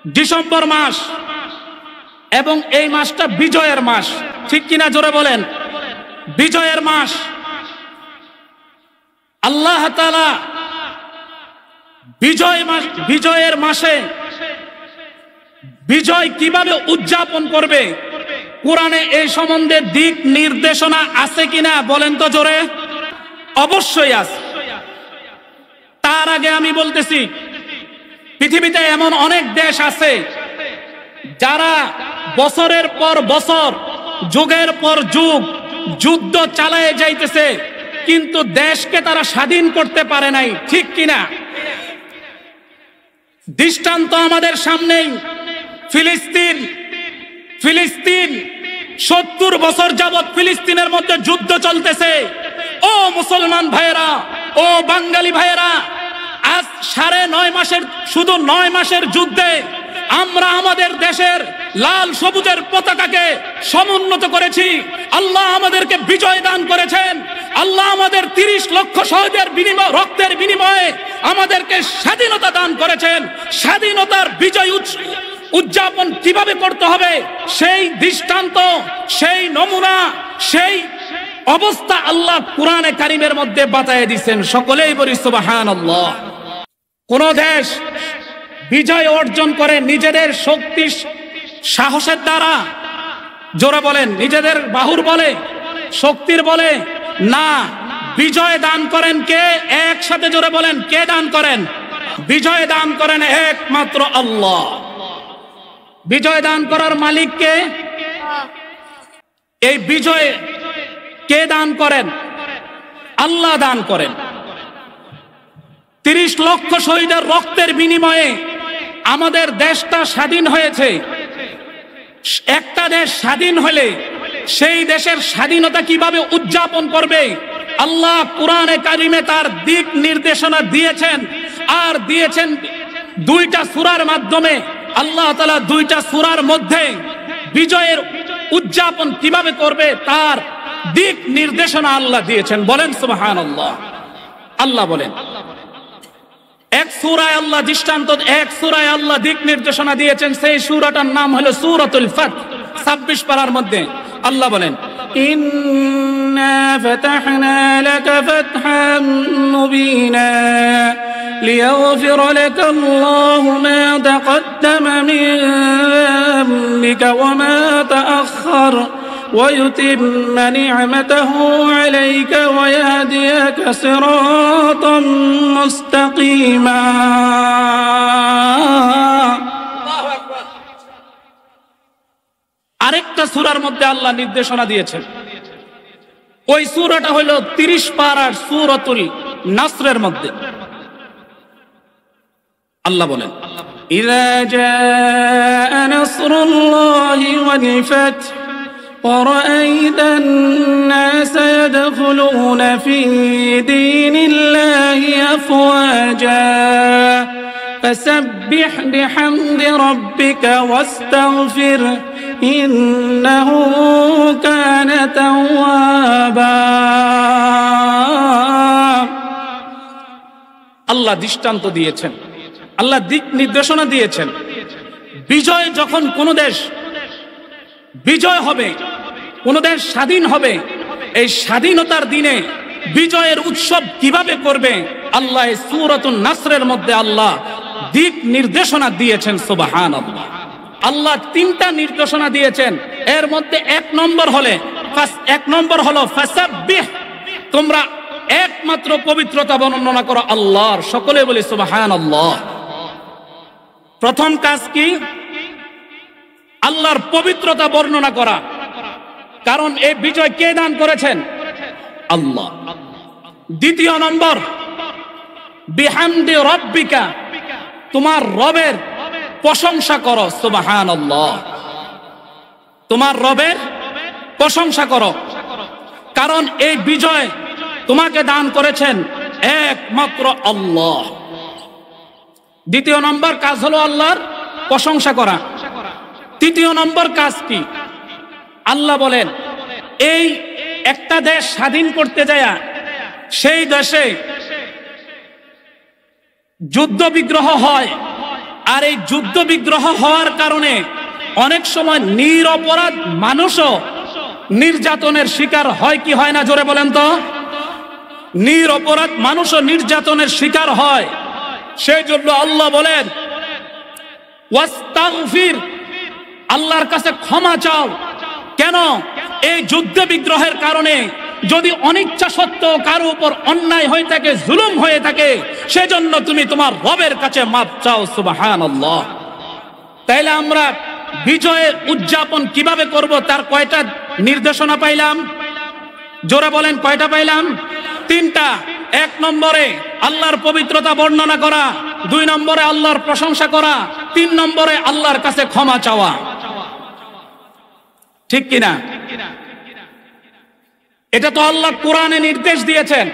December মাস এবং এই মাসটা বিজয়ের মাস, ঠিক কিনা জোরে বলেন? বিজয়ের মাস। আল্লাহ তাআলা বিজয়ের মাসে বিজয় কিভাবে উদযাপন করবে, কোরআনে এই সম্বন্ধে দিক নির্দেশনা আছে কিনা বলেন তো জোরে? অবশ্যই আছে। তার আগে আমি বলতেছি, পৃথিবীতে এমন অনেক দেশ আছে যারা বছরের পর বছর, যুগের পর যুগ যুদ্ধ চালায়ে যাইতেছে, কিন্তু দেশকে তারা স্বাধীন করতে পারে নাই, ঠিক কিনা? দৃষ্টান্ত আমাদের সামনেই। ফিলিস্তিন 70 বছর যাবৎ ফিলিস্তিনের মধ্যে যুদ্ধ চলতেছে। ও মুসলমান ভাইয়েরা, ও বাঙালি ভাইয়েরা, আজ 9.5 মাসের, শুধু 9 মাসের যুদ্ধে আমরা আমাদের দেশের লাল সবুজের পতাকাকে সমুন্নত করেছি। আল্লাহ আমাদেরকে বিজয় দান করেছেন। আল্লাহ আমাদের 30 লক্ষ শহীদের রক্তের বিনিময়ে আমাদেরকে স্বাধীনতা দান করেছেন। স্বাধীনতার বিজয় উদযাপন কিভাবে করতে হবে, সেই দৃষ্টান্ত, সেই নমুনা, সেই অবস্থা আল্লাহ কুরআনে কারীমের মধ্যে বাতায়ে দিয়েছেন। সকলেই বলি সুবহানাল্লাহ। কোন দেশ বিজয় অর্জন করে নিজেদের শক্তি সাহসের দ্বারা, জোরে বলেন, নিজেদের বাহুর বলে, শক্তির বলে না, বিজয় দান করেন কে? একসাথে জোরে বলেন, কে দান করেন? বিজয় দান করেন একমাত্র আল্লাহ। বিজয় দান করার মালিক কে? এই বিজয় কে দান করেন? আল্লাহ দান করেন। 30 লক্ষ শহীদের রক্তের বিনিময়ে আমাদের দেশটা স্বাধীন হয়েছে। একটা দেশ স্বাধীন হলে সেই দেশের স্বাধীনতা কিভাবে উদযাপন করবে, আল্লাহ কুরআনে কারিমে তার দিক নির্দেশনা দিয়েছেন। আর দিয়েছেন 2টা সূরার মাধ্যমে। আল্লাহ তাআলা 2টা সূরার মধ্যে বিজয়ের উদযাপন কিভাবে করবে তার দিক নির্দেশনা আল্লাহ দিয়েছেন। বলেন সুবহানাল্লাহ। আল্লাহ বলেন, এক সূরায় আল্লাহ দৃষ্টান্ত, এক সূরায় আল্লাহ দিক নির্দেশনা দিয়েছেন। সেই সূরাটার নাম হলো সূরাতুল ফাত। 26 পারার মধ্যে আল্লাহ বলেন, ইন্না ফাতাহনা লাকা ফাতহাম মুবিনা লিয়াগফিরা লাকা আল্লাহু মা তাকদ্দামা মিন যামবিকা ওয়া মা তাআখার ويتم نعمته عليك ويهديك صراطا مستقيما। আরেকটা সূরার মধ্যে আল্লাহ নির্দেশনা দিয়েছেন। ওই সূরাটা হলো 30 পারার সূরাতুল নাসরের মধ্যে আল্লাহ বলেন, ইযা জাআ নাসরুল্লাহি ওয়াল ফাth ورأيت الناس يدخلون في دين الله أفواجا فسبح بحمد ربك واستغفر إنه كان توابا। আল্লাহ দৃষ্টান্ত দিয়েছেন, আল্লাহ দিক নির্দেশনা দিয়েছেন। বিজয় যখন কোন দেশ বিজয় হবে, কোন দেশ স্বাধীন হবে, এই স্বাধীনতার দিনে বিজয়ের উৎসব কিভাবে করবে আল্লাহ সূরাতুন নাসরের মধ্যে আল্লাহ দিক নির্দেশনা দিয়েছেন। সুবহানাল্লাহ। আল্লাহ 3টা নির্দেশনা দিয়েছেন। এর মধ্যে 1 নম্বর হলো ফাসাব্বিহ, তোমরা একমাত্র পবিত্রতা বর্ণনা করো আল্লাহর। সকলে বলি সুবহানাল্লাহ। প্রথম কাজ কি? আল্লাহর পবিত্রতা বর্ণনা করা। কারণ এই বিজয় কে দান করেছেন? আল্লাহ। দ্বিতীয় নম্বর, বিহামদি রাব্বিকা, তোমার রবের প্রশংসা করো। সুবহানাল্লাহ। তোমার রবের প্রশংসা করো, কারণ এই বিজয় তোমাকে দান করেছেন একমাত্র আল্লাহ। দ্বিতীয় নম্বর কাজ হলো আল্লাহর প্রশংসা করা। তৃতীয় নম্বর কাজ কি? আল্লাহ বলেন, এই একটা দেশ স্বাধীন করতে যায় সেই দেশে যুদ্ধ বিগ্রহ হয়, আর এই যুদ্ধ বিগ্রহ হওয়ার কারণে অনেক সময় নিরপরাধ মানুষও নির্যাতনের শিকার হয় কি হয় না, জোরে বলেন তো? নিরপরাধ মানুষও নির্যাতনের শিকার হয়। সেই জন্য আল্লাহ বলেন ওয়াস্তাগফির, আল্লাহর কাছে ক্ষমা চাও। কেন? এই যুদ্ধ বিগ্রহের কারণে যদি অনিচ্ছা সত্ত্বেও কারো উপর অন্যায় হয়ে থাকে, জুলুম হয়ে থাকে, সেজন্য তুমি তোমার রবের কাছে মাপ চাও। সুবহানাল্লাহ। তাইলে আমরা বিজয়ের উদযাপন কিভাবে করব তার কয়টা নির্দেশনা পাইলাম? জোরে বলেন, কয়টা পাইলাম? 3টা। 1 নম্বরে আল্লাহর পবিত্রতা বর্ণনা করা, 2 নম্বরে আল্লাহর প্রশংসা করা, 3 নম্বরে আল্লাহর কাছে ক্ষমা চাওয়া। ঠিক কিনা? এটা তো আল্লাহ কোরআনে নির্দেশ দিয়েছেন,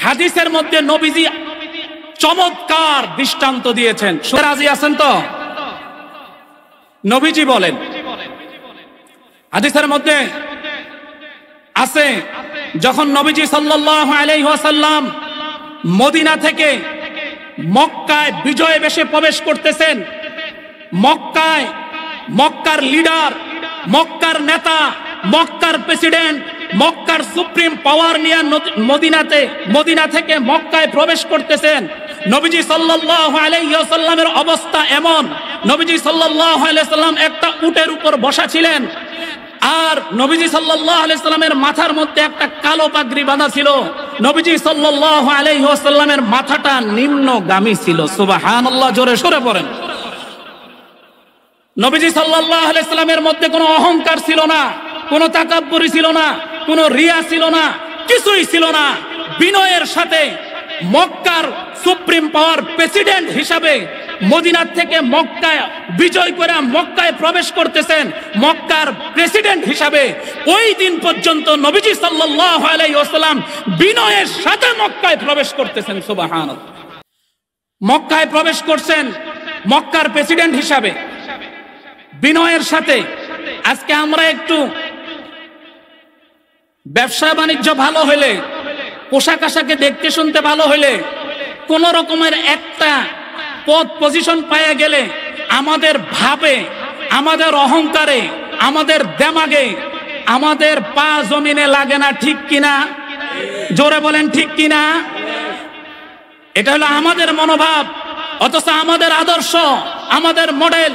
হাদিসের মধ্যে নবীজি চমৎকার দৃষ্টান্ত দিয়েছেন। রাজি আছেন তো? নবীজি বলেন, হাদিসের মধ্যে আছে, যখন নবীজি সাল্লাল্লাহু আলাইহি ওয়াসাল্লাম মদিনা থেকে মক্কায় বিজয় বেশে প্রবেশ করতেছেন, মক্কার লিডার, মক্কার নেতা, মক্কার প্রেসিডেন্ট, মক্কার সুপ্রিম পাওয়ার নিয়ে মদিনা থেকে মক্কায় প্রবেশ করতেছেন। নবীজি সাল্লাল্লাহু আলাইহি ওয়াসাল্লামের অবস্থা এমন, নবীজি সাল্লাল্লাহু আলাইহি ওয়াসাল্লাম একটা উটের উপর বসা ছিলেন, আর নবীজি সাল্লাল্লাহু আলাইহি ওয়াসাল্লামের মাথার মধ্যে একটা কালো পাগড়ি বাঁধা ছিল। নবীজি সাল্লাল্লাহু আলাইহি ওয়াসাল্লামের মাথাটা নিম্নগামী ছিল। সুবহানাল্লাহ, জোরে সোরে পড়েন। নবীজি সাল্লাল্লাহু আলাইহি ওয়াসাল্লামের মধ্যে কোনো অহংকার ছিল না, কোনো তাকাব্বুরি ছিল না, কোনো রিয়া ছিল না, কিছুই ছিল না। বিনয়ের সাথে মক্কার সুপ্রিম পাওয়ার প্রেসিডেন্ট হিসাবে মদিনা থেকে মক্কায় বিজয় করে মক্কায় প্রবেশ করতেছেন, মক্কার প্রেসিডেন্ট হিসাবে। ওই দিন পর্যন্ত নবীজি সাল্লাল্লাহু আলাইহি ওয়াসাল্লাম বিনয়ের সাথে মক্কায় প্রবেশ করতেছেন। সুবহানাল্লাহ। মক্কায় প্রবেশ করছেন মক্কার প্রেসিডেন্ট হিসাবে, বিনয়ের সাথে। আজকে আমরা একটু ব্যবসা বাণিজ্য ভালো হলে, পোশাক আশাকে দেখতে শুনতে ভালো হলে, কোন রকমের একটা পদ পজিশন পাইয়া গেলে আমাদের ভাবে, আমাদের অহংকারে, আমাদের দেমাগে, আমাদের পা জমিনে লাগে না। ঠিক কিনা? জোরে বলেন, ঠিক কিনা? এটা হলো আমাদের মনোভাব। অথচ আমাদের আদর্শ, আমাদের মডেল,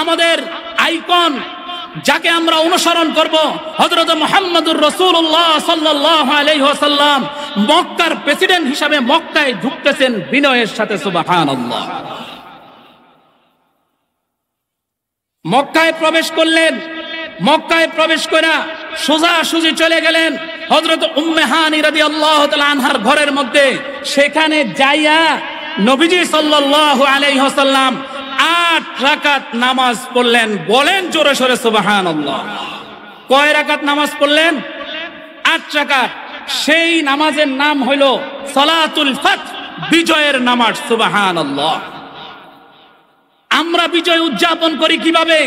আমাদের আইকন, যাকে আমরা অনুসরণ করব, হযরত মুহাম্মদুর রাসূলুল্লাহ সাল্লাল্লাহু আলাইহি ওয়াসাল্লাম মক্কার প্রেসিডেন্ট হিসাবে মক্কায় ঢুকতেছেন বিনয়ের সাথে। সুবহানাল্লাহ। মক্কায় প্রবেশ করলেন, মক্কায় প্রবেশ করে সোজাসুজি চলে গেলেন হযরত উম্মে হানি রাদিয়াল্লাহু তাআলা আনহার ঘরের মধ্যে। সেখানে যাইয়া নবীজি সাল্লাল্লাহু আলাইহি ওয়াসাল্লাম 8 রাকাত নামাজ পড়লেন। বলেন জোরে সোরে সুবহানাল্লাহ। কয় রাকাত নামাজ পড়লেন? 8 রাকাত। সেই নামাজের নাম হইল সালাতুল ফাতহ, বিজয়ের নামাজ। সুবহানাল্লাহ। আমরা বিজয় উদযাপন করি কিভাবে?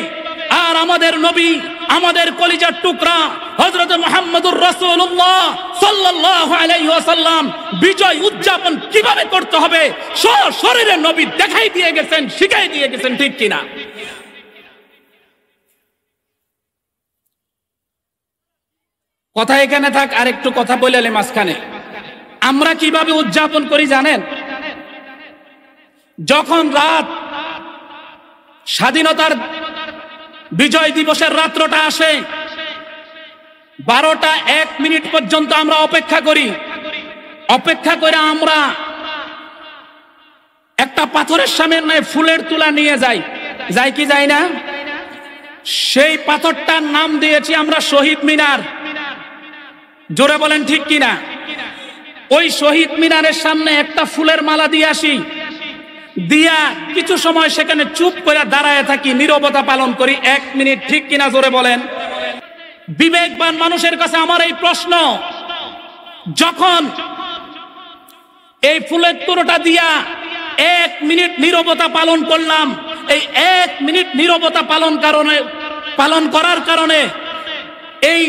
আর আমাদের নবী, আমাদের কলিজার টুকরা হযরত মুহাম্মদুর রাসূলুল্লাহ সাল্লাল্লাহু আলাইহি ওয়াসাল্লাম বিজয় উদযাপন কিভাবে করতে হবে শরীরে নবী দেখাই দিয়ে গেছেন, শিখাই দিয়ে গেছেন। ঠিক কিনা? কথা এখানে থাক, আর একটু কথা বলে মাঝখানে। আমরা কিভাবে উদযাপন করি জানেন? যখন রাত, স্বাধীনতার বিজয় দিবসের রাত্রটা আসে, 12টা 1 মিনিট পর্যন্ত আমরা অপেক্ষা করি। অপেক্ষা করে আমরা একটা পাথরের সামনে ফুলের তুলা নিয়ে যাই কি যাই না? সেই পাথরটার নাম দিয়েছি আমরা শহীদ মিনার। জোরে বলেন ঠিক কিনা? ওই শহীদ মিনারের সামনে একটা ফুলের মালা দিয়ে আসি, দিয়া কিছু সময় সেখানে চুপ করে দাঁড়ায় থাকি, নীরবতা পালন করি 1 মিনিট। ঠিক কিনা? জোরে বলেন। বিবেকবান মানুষের কাছে আমার এই প্রশ্ন, যখন এই ফুলের তোড়াটা দিয়া 1 মিনিট নীরবতা পালন করলাম, এই 1 মিনিট নীরবতা পালন করার কারণে এই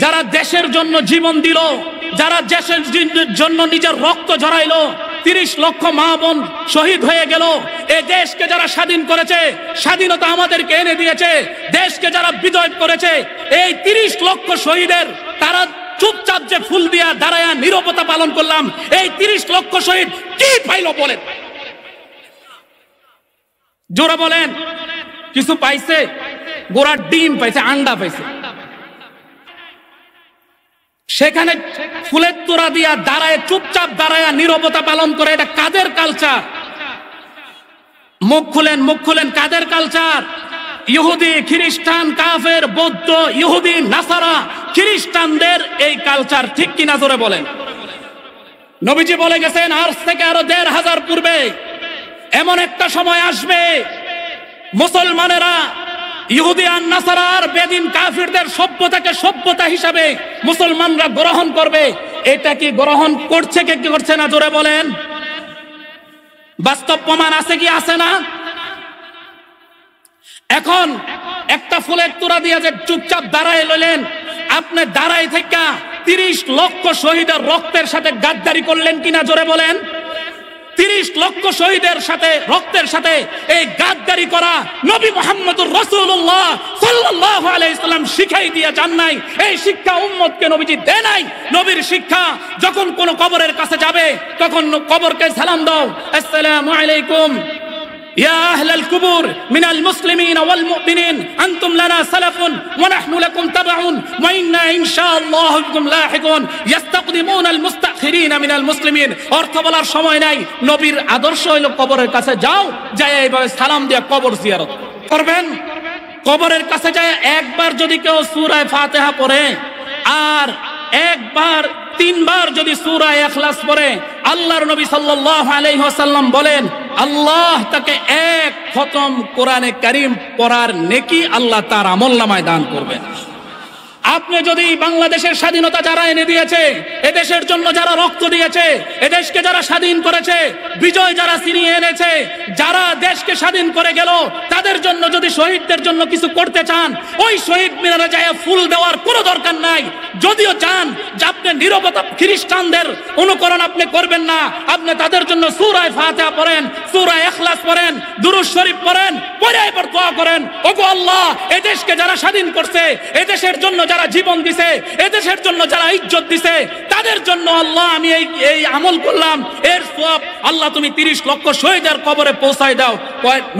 যারা দেশের জন্য জীবন দিল, যারা দেশের জন্য নিজের রক্ত ঝরাইলো, 30 লক্ষ মা বোন শহীদ হয়ে গেল। এই দেশকে যারা স্বাধীন করেছে, স্বাধীনতা আমাদেরকে এনে দিয়েছে, দেশকে যারা বিজয় করেছে, এই 30 লক্ষ শহীদের তারা চুপচাপ যে ফুল দিয়া দাঁড়ায়া নীরবতা পালন করলাম, এই 30 লক্ষ শহীদ কি পাইল বলেন? জোরে বলেন, কিছু পাইছে? গোড়ার ডিম পাইছে, আন্ডা পাইছে। সেখানে ফুলের তোড়া দিয়া দাঁড়ায় চুপচাপ দাঁড়ায়া নীরবতা পালন করে, এটা কাদের কালচার? মুখ খুলেন, কাদের কালচার? ইহুদি, খ্রিস্টান, কাফের, বৌদ্ধ, ইহুদি, নাসারা, খ্রিস্টানদের এই কালচার, ঠিক কিনা জোরে বলেন? নবীজি বলে গেছেন আজ থেকে আরো 1500 পূর্বে এমন একটা সময় আসবে, মুসলমানেরা ইহুদি আর নাসারার বেদিন কাফিরদের সভ্যতাকে সভ্যতা হিসাবে মুসলমানরা গ্রহণ করবে। এটা কি গ্রহণ করছে কে, কি করছে না? জোরে বলেন। বাস্তব প্রমাণ আছে কি আছে না? এখন একটা ফুলের তোড়া দিয়ে যে চুপচাপ দাঁড়ায় লইলেন, আপনি দাঁড়াই থেকে 30 লক্ষ শহীদের রক্তের সাথে গাদ্দারি করলেন কিনা? জোরে বলেন। 30 লক্ষ শহীদের সাথে রক্তের সাথে এই গাদ্দারি করা নবী মুহাম্মদুর রাসূলুল্লাহ সাল্লাল্লাহু আলাইহি সাল্লাম শিখাই দিয়ে যান নাই। এই শিক্ষা উম্মতকে নবীজি দেয় নাই। নবীর শিক্ষা, যখন কোন কবরের কাছে যাবে তখন কবরকে সালাম দাও, আসসালামু আলাইকুম ইয়া আহলাল কুবুর মিনাল মুসলিমিন ওয়াল মুমিনিন আনতুম লানা সালাফুন ওয়া নাহনু লাকুম তাবাউন ওয়া ইন্না ইনশাআল্লাহু বিকুম লাহিকুন ইস্তাকদিমুনাল মুস্তাখিরিন মিনাল মুসলিমিন। অর্থ বলার সময় নাই। নবীর আদর্শ হলো কবরের কাছে যাও, যায় এইভাবে সালাম দিয়ে কবর জিয়ারত করবেন। কবরের কাছে যায় একবার যদি কেউ সূরা ফাতিহা পড়ে আর একবার 3 বার যদি সূরা ইখলাস পড়ে, আল্লাহর নবী সাল্লাল্লাহু আলাইহি ওয়াসাল্লাম বলেন আল্লাহ তাকে 1 খতম কোরআনে কারীম পড়ার নেকি আল্লাহ তার আমলনামায় দান করবেন। আপনি যদি বাংলাদেশের স্বাধীনতা যারা এনে দিয়েছে, এদেশের জন্য যারা রক্ত দিয়েছে, এদেশকে যারা স্বাধীন করেছে, বিজয় যারা ছিনিয়ে এনেছে, যারা দেশকে স্বাধীন করে গেল, তাদের জন্য যদি শহীদদের জন্য কিছু করতে চান, ওই শহীদ মিনারে যায় ফুল দেওয়ার কোনো দরকার নাই। যদিও চান যে আপনি নীরবতা খ্রিস্টানদের অনুকরণ আপনি করবেন না, আপনি তাদের জন্য সূরা ফাতিহা পড়েন, সূরা ইখলাস পড়েন, দুরূদ শরীফ পড়েন, পড়ে এরপর দোয়া করেন, ওগো আল্লাহ এই দেশকে যারা স্বাধীন করছে, এই দেশের জন্য যারা জীবন দিছে, এই দেশের জন্য যারা ইজ্জত দিছে, তাদের জন্য আল্লাহ আমি এই আমল করলাম, এর সওয়াব আল্লাহ তুমি 30 লক্ষ শহীদের কবরে পৌঁছায় দাও।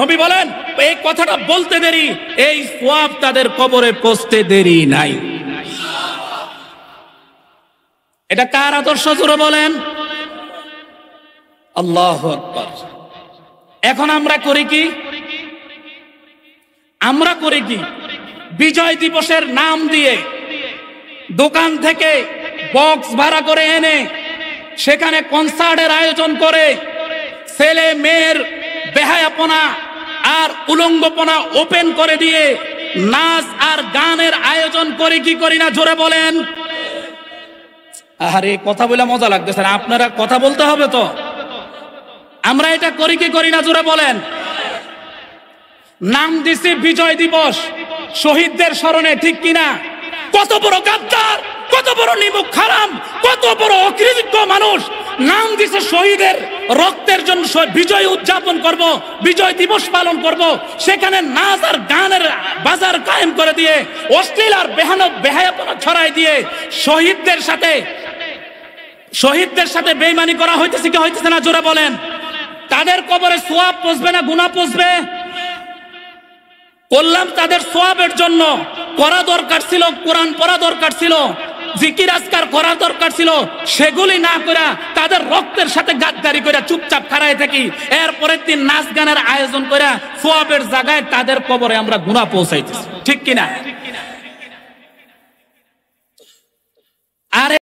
নবী বলেন এই কথাটা বলতে দেরি, এই সওয়াব তাদের কবরে পৌঁছতে দেরি নাই। এটা কার আদর্শ? জোরে বলেন। আল্লাহু আকবার। এখন আমরা করি কি? আমরা করি কি? বিজয় দিবসের নাম দিয়ে দোকান থেকে বক্স ভাড়া করে এনে সেখানে কনসার্টের আয়োজন করে ছেলে মেয়ের বেহায়াপনা আর উলঙ্গপনা ওপেন করে দিয়ে নাচ আর গানের আয়োজন করে কি করি না? জোরে বলেন। আরে কথা বলে মজা লাগতেছে না, আপনারা কথা বলতে হবে তো। আমরা এটা করি কি করি না? জোরে বলেন। নাম দিছি বিজয় দিবস, শহীদদের স্মরণে, ঠিক কিনা? কত বড় গাদ্দার, কত বড় নিমুখ হারাম, কত বড় অকৃতজ্ঞ মানুষ নাম দিছে শহীদের রক্তের জন্য বিজয় উদযাপন করব, বিজয় দিবস পালন করব, সেখানে নাচ আর গানের বাজার কায়েম করে দিয়ে অশ্লীল আর বেহায়াপনা ছড়াই দিয়ে শহীদদের সাথে বেঈমানি করা হইতেছে কি হইতেছে না? জোরে বলেন। তাদের কবরে সওয়াব পৌঁছবে না গুনাহ পৌঁছবে? করলাম তাদের সওয়াবের জন্য, করা দরকার ছিল, কোরআন পড়া দরকার ছিল, জিকির আজকার করা দরকার ছিল, সেগুলি না করে তাদের রক্তের সাথে গাদ্দারি করে চুপচাপ খাড়ায় থাকি, এরপরের দিন নাচ গানের আয়োজন করে সওয়াবের জায়গায় তাদের কবরে আমরা গুনাহ পৌঁছাইতেছি, ঠিক কিনা? আরে